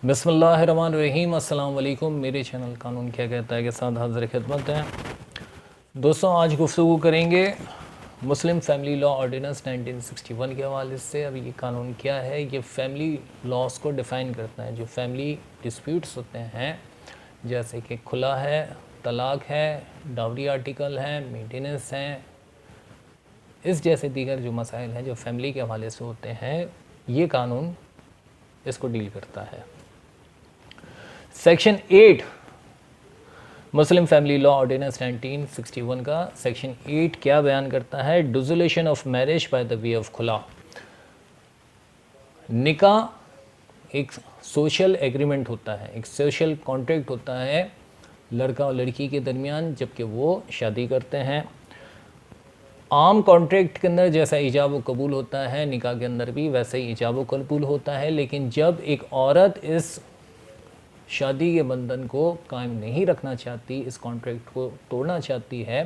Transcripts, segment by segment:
بسم اللہ الرحمن الرحیم۔ السلام علیکم، میرے چینل قانون کیا کہتا ہے کے ساتھ حاضر خدمت ہیں دوستوں۔ آج گفتگو کریں گے مسلم فیملی لا آرڈیننس 1961 کے حوالے سے۔ اب یہ قانون کیا ہے؟ یہ فیملی لاس کو ڈیفائن کرتا ہے۔ جو فیملی ڈسپیوٹس ہوتے ہیں جیسے کہ کھلا ہے، طلاق ہے، ڈاوری آرٹیکل ہے، مینٹیننس ہیں، اس جیسے دیگر جو مسائل ہیں جو فیملی کے حوالے سے ہوتے ہیں، یہ قانون اس کو ڈیل کرتا ہے۔ Section 8 Muslim family law ordinance 1961 کا سیکشن 8 کیا بیان کرتا ہے؟ Dissolution of marriage by the way of khula. نکاح ایک سوشل ایگریمنٹ ہوتا ہے، ایک سوشل کانٹریکٹ ہوتا ہے لڑکا اور لڑکی کے درمیان جب کہ وہ شادی کرتے ہیں۔ عام کانٹریکٹ کے اندر جیسا ایجاب و قبول ہوتا ہے، نکاح کے اندر بھی ویسا ہی ایجاب و قبول ہوتا ہے، لیکن جب ایک عورت اس شادی کے بندھن کو قائم نہیں رکھنا چاہتی، اس کانٹریکٹ کو توڑنا چاہتی ہے،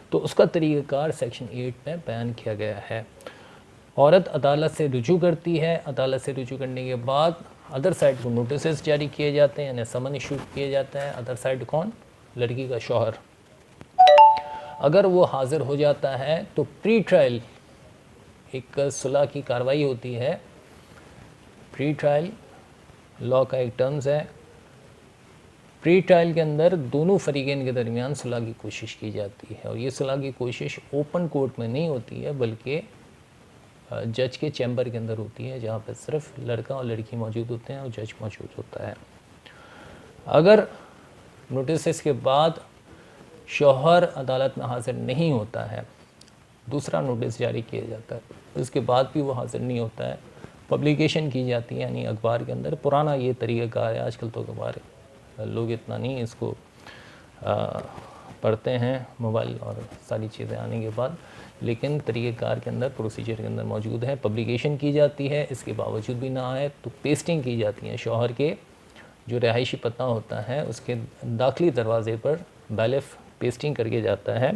تو اس کا طریقہ کار سیکشن 8 میں بیان کیا گیا ہے۔ عورت عدالت سے رجوع کرتی ہے، عدالت سے رجوع کرنے کے بعد ادر سائڈ کو نوٹسز جاری کیے جاتے ہیں، یعنی سمن ایشو کیے جاتا ہے۔ ادر سائڈ کون؟ لڑکی کا شوہر۔ اگر وہ حاضر ہو جاتا ہے تو پری ٹرائل ایک صلح کی کارروائی ہوتی ہے۔ پری ٹرائل لا کا ایک ٹرمز ہے۔ پری ٹرائل کے اندر دونوں فریقین کے درمیان صلح کی کوشش کی جاتی ہے، اور یہ صلح کی کوشش اوپن کورٹ میں نہیں ہوتی ہے بلکہ جج کے چیمبر کے اندر ہوتی ہے، جہاں پہ صرف لڑکا اور لڑکی موجود ہوتے ہیں اور جج موجود ہوتا ہے۔ اگر نوٹسز کے بعد شوہر عدالت میں حاضر نہیں ہوتا ہے، دوسرا نوٹس جاری کیا جاتا ہے، اس کے بعد بھی وہ حاضر نہیں ہوتا ہے، پبلیکیشن کی جاتی ہے یعنی اخبار کے اندر۔ پرانا یہ طریقہ کار ہے، آج کل تو اخبار لوگ اتنا نہیں اس کو پڑھتے ہیں موبائل اور ساری چیزیں آنے کے بعد، لیکن طریقہ کار کے اندر پروسیجر کے اندر موجود ہے۔ پبلیکیشن کی جاتی ہے، اس کے باوجود بھی نہ آئے تو پیسٹنگ کی جاتی ہے۔ شوہر کے جو رہائشی پتہ ہوتا ہے اس کے داخلی دروازے پر بیلف پیسٹنگ کر کے جاتا ہے،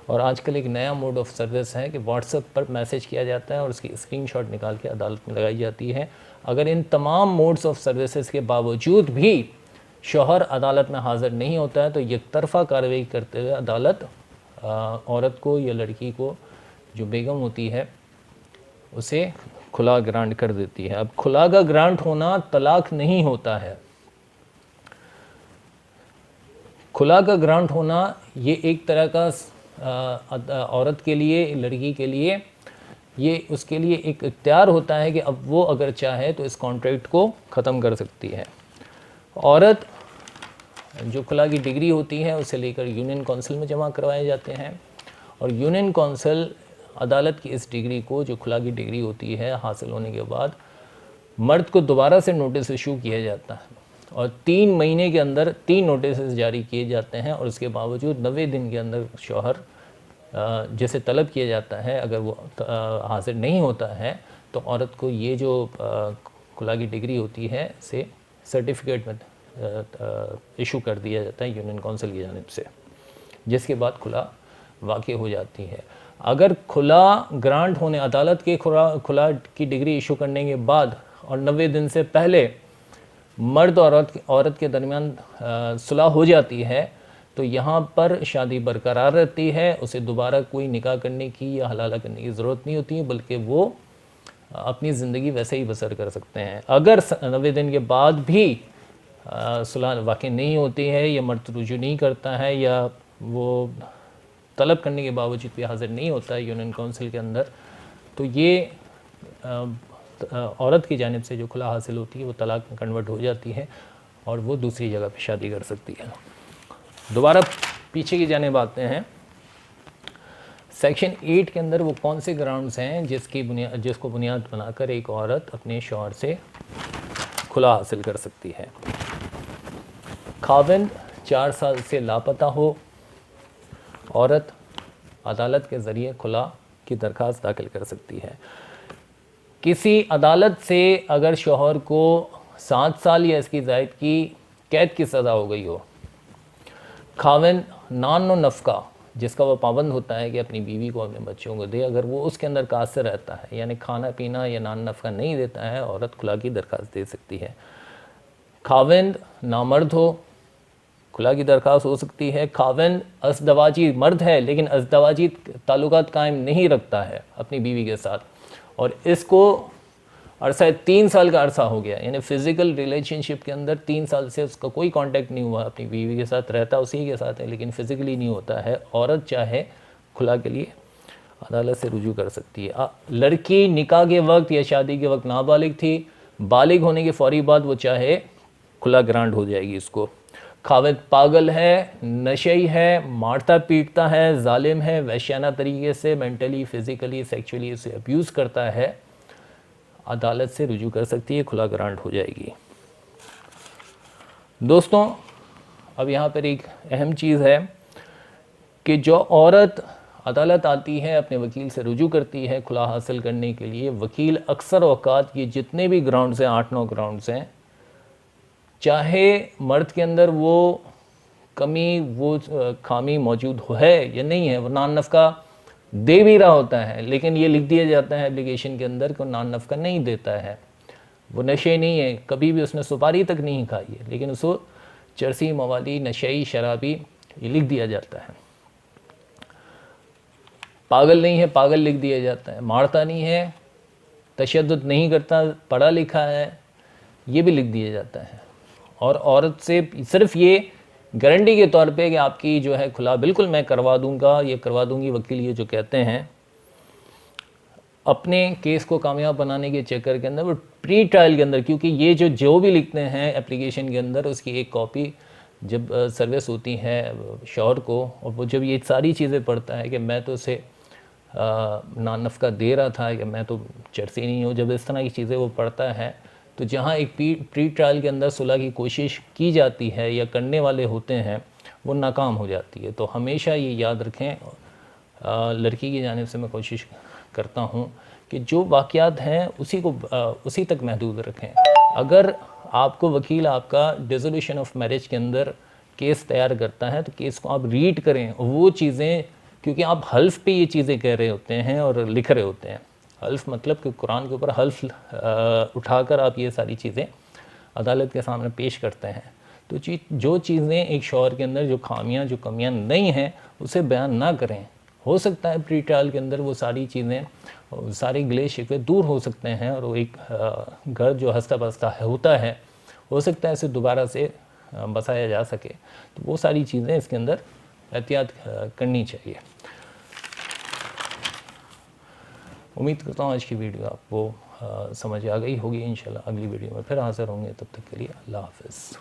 اور آج کل ایک نیا موڈ آف سروس ہے کہ واٹس ایپ پر میسج کیا جاتا ہے اور اس کی اسکرین شاٹ نکال کے عدالت میں لگائی جاتی ہے۔ اگر ان تمام موڈز آف سروسز کے باوجود بھی شوہر عدالت میں حاضر نہیں ہوتا ہے تو یک طرفہ کارروائی کرتے ہوئے عدالت عورت کو یا لڑکی کو جو بیگم ہوتی ہے اسے کھلا گرانٹ کر دیتی ہے۔ اب کھلا کا گرانٹ ہونا طلاق نہیں ہوتا ہے۔ کھلا کا گرانٹ ہونا یہ ایک طرح کا عورت کے لیے، لڑکی کے لیے، یہ اس کے لیے ایک اختیار ہوتا ہے کہ اب وہ اگر چاہے تو اس کانٹریکٹ کو ختم کر سکتی ہے۔ عورت جو کھلا کی ڈگری ہوتی ہے اسے لے کر یونین کونسل میں جمع کروائے جاتے ہیں، اور یونین کونسل عدالت کی اس ڈگری کو، جو کھلا کی ڈگری ہوتی ہے، حاصل ہونے کے بعد مرد کو دوبارہ سے نوٹس ایشو کیا جاتا ہے، اور 3 مہینے کے اندر 3 نوٹسز جاری کیے جاتے ہیں، اور اس کے باوجود 90 دن کے اندر شوہر جیسے طلب کیا جاتا ہے اگر وہ حاضر نہیں ہوتا ہے تو عورت کو یہ جو کھلا کی ڈگری ہوتی ہے اسے سرٹیفکیٹ میں ایشو کر دیا جاتا ہے یونین کونسل کی جانب سے، جس کے بعد کھلا واقع ہو جاتی ہے۔ اگر کھلا گرانٹ ہونے، عدالت کے کھلا کی ڈگری ایشو کرنے کے بعد اور 90 دن سے پہلے مرد اور عورت کے درمیان صلح ہو جاتی ہے تو یہاں پر شادی برقرار رہتی ہے، اسے دوبارہ کوئی نکاح کرنے کی یا حلالہ کرنے کی ضرورت نہیں ہوتی ہے، بلکہ وہ اپنی زندگی ویسے ہی بسر کر سکتے ہیں۔ اگر 90 دن کے بعد بھی صلح واقع نہیں ہوتی ہے، یا مرد رجوع نہیں کرتا ہے، یا وہ طلب کرنے کے باوجود بھی حاضر نہیں ہوتا ہے یونین کونسل کے اندر، تو یہ عورت کی جانب سے جو کھلا حاصل ہوتی ہے وہ طلاق میں کنورٹ ہو جاتی ہے اور وہ دوسری جگہ پہ شادی کر سکتی ہے۔ دوبارہ پیچھے کی جانب آتے ہیں۔ سیکشن 8 کے اندر وہ کون سے گراؤنڈز ہیں جس کو بنیاد بنا کر ایک عورت اپنے شوہر سے کھلا حاصل کر سکتی ہے؟ خاوند 4 سال سے لاپتہ ہو، عورت عدالت کے ذریعے کھلا کی درخواست داخل کر سکتی ہے۔ کسی عدالت سے اگر شوہر کو 7 سال یا اس کی زائد کی قید کی سزا ہو گئی ہو، خاوند نان و نفقہ جس کا وہ پابند ہوتا ہے کہ اپنی بیوی کو، اپنے بچوں کو دے، اگر وہ اس کے اندر قاصر رہتا ہے یعنی کھانا پینا یا نان نفقہ نہیں دیتا ہے، عورت کھلا کی درخواست دے سکتی ہے۔ خاوند نامرد ہو، خلا کی درخواست ہو سکتی ہے. خاوند ازدواجی مرد ہے لیکن ازدواجی تعلقات قائم نہیں رکھتا ہے اپنی بیوی کے ساتھ، اور اس کو عرصہ 3 سال کا عرصہ ہو گیا، یعنی فزیکل ریلیشن شپ کے اندر 3 سال سے اس کا کوئی کانٹیکٹ نہیں ہوا، اپنی بیوی کے ساتھ رہتا اسی کے ساتھ ہے لیکن فزیکلی نہیں ہوتا ہے. عورت چاہے خلا کے لیے عدالت سے رجوع کر سکتی ہے. لڑکی نکاح کے وقت یا شادی کے وقت نابالغ تھی، بالغ ہونے کے فوری بعد وہ چاہے خلا گرانٹ ہو جائے گی اس کو. خاوند پاگل ہے، نشئی ہے، مارتا پیٹتا ہے، ظالم ہے، وحشیانہ طریقے سے مینٹلی، فزیکلی، سیکچولی اسے ابیوز کرتا ہے، عدالت سے رجوع کر سکتی ہے، خلا گرانٹ ہو جائے گی. دوستوں اب یہاں پر ایک اہم چیز ہے کہ جو عورت عدالت آتی ہے، اپنے وکیل سے رجوع کرتی ہے خلا حاصل کرنے کے لیے، وکیل اکثر اوقات یہ جتنے بھی گراؤنڈز ہیں، 8-9 گراؤنڈز ہیں، چاہے مرد کے اندر وہ کمی، وہ خامی موجود ہے یا نہیں ہے، وہ نان نفقہ دے بھی رہا ہوتا ہے لیکن یہ لکھ دیا جاتا ہے اپلیکیشن کے اندر کہ نان نفقہ نہیں دیتا ہے، وہ نشے نہیں ہے، کبھی بھی اس نے سپاری تک نہیں کھائی ہے لیکن اس کو چرسی، موالی، نشئی، شرابی یہ لکھ دیا جاتا ہے. پاگل نہیں ہے، پاگل لکھ دیا جاتا ہے. مارتا نہیں ہے، تشدد نہیں کرتا، پڑھا لکھا ہے، یہ بھی لکھ دیا جاتا ہے. اور عورت سے صرف یہ گارنٹی کے طور پہ کہ آپ کی جو ہے خلا بالکل میں کروا دوں گا، یہ کروا دوں گی، وکیل یہ جو کہتے ہیں اپنے کیس کو کامیاب بنانے کے چکر کے اندر، وہ پری ٹرائل کے اندر، کیونکہ یہ جو بھی لکھتے ہیں اپلیکیشن کے اندر اس کی ایک کاپی جب سروس ہوتی ہے شوہر کو، اور وہ جب یہ ساری چیزیں پڑھتا ہے کہ میں تو اسے نان نفقہ دے رہا تھا، کہ میں تو چرسی نہیں ہوں، جب اس طرح کی چیزیں وہ پڑھتا ہے تو جہاں ایک پری ٹرائل کے اندر صلح کی کوشش کی جاتی ہے یا کرنے والے ہوتے ہیں وہ ناکام ہو جاتی ہے. تو ہمیشہ یہ یاد رکھیں، لڑکی کی جانب سے میں کوشش کرتا ہوں کہ جو واقعات ہیں اسی تک محدود رکھیں. اگر آپ کو وکیل آپ کا ڈیزولوشن آف میرج کے اندر کیس تیار کرتا ہے تو کیس کو آپ ریڈ کریں، وہ چیزیں، کیونکہ آپ حلف پہ یہ چیزیں کہہ رہے ہوتے ہیں اور لکھ رہے ہوتے ہیں. حلف مطلب کہ قرآن کے اوپر حلف اٹھا کر آپ یہ ساری چیزیں عدالت کے سامنے پیش کرتے ہیں. تو جو چیزیں ایک شوہر کے اندر جو خامیاں، جو کمیاں نہیں ہیں اسے بیان نہ کریں. ہو سکتا ہے پری ٹرائل کے اندر وہ ساری چیزیں، سارے گلے شکوے دور ہو سکتے ہیں اور وہ ایک گھر جو ہستہ بستہ ہوتا ہے ہو سکتا ہے اسے دوبارہ سے بسایا جا سکے. تو وہ ساری چیزیں اس کے اندر احتیاط کرنی چاہیے. امید کرتا ہوں آج کی ویڈیو آپ کو سمجھ آ گئی ہوگی. انشاءاللہ اگلی ویڈیو میں پھر حاضر ہوں گے، تب تک کے لیے اللہ حافظ.